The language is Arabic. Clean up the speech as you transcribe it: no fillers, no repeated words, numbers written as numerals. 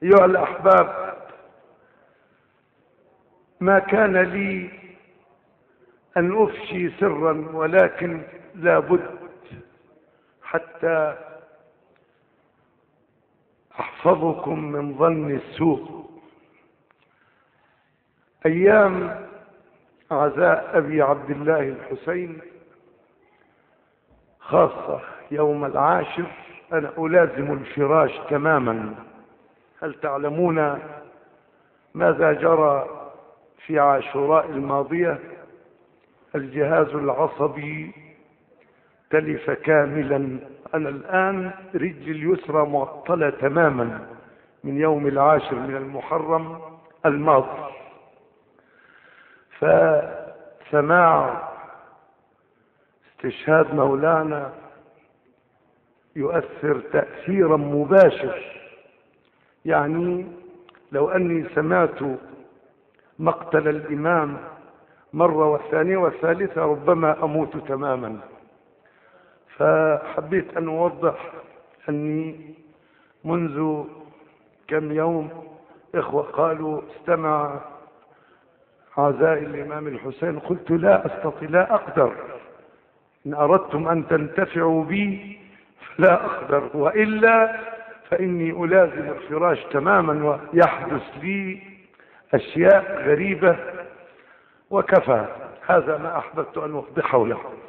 أيها الأحباب، ما كان لي أن أفشي سرا، ولكن لا بد حتى أحفظكم من ظن السوء. أيام عزاء أبي عبد الله الحسين، خاصة يوم العاشر، أنا ألازم الفراش تماما. هل تعلمون ماذا جرى في عاشوراء الماضية؟ الجهاز العصبي تلف كاملا. أنا الآن رجلي اليسرى معطلة تماما من يوم العاشر من المحرم الماضي. فسماع استشهاد مولانا يؤثر تأثيرا مباشر. يعني لو أني سمعت مقتل الإمام مرة والثانية والثالثة ربما أموت تماما. فحبيت أن أوضح أني منذ كم يوم إخوة قالوا استمع عزاء الإمام الحسين، قلت لا أستطيع، لا أقدر. إن أردتم أن تنتفعوا بي فلا أقدر، وإلا فإني ألازم الفراش تماما، ويحدث لي أشياء غريبة وكفى. هذا ما أحببت أن أوضحه لكم.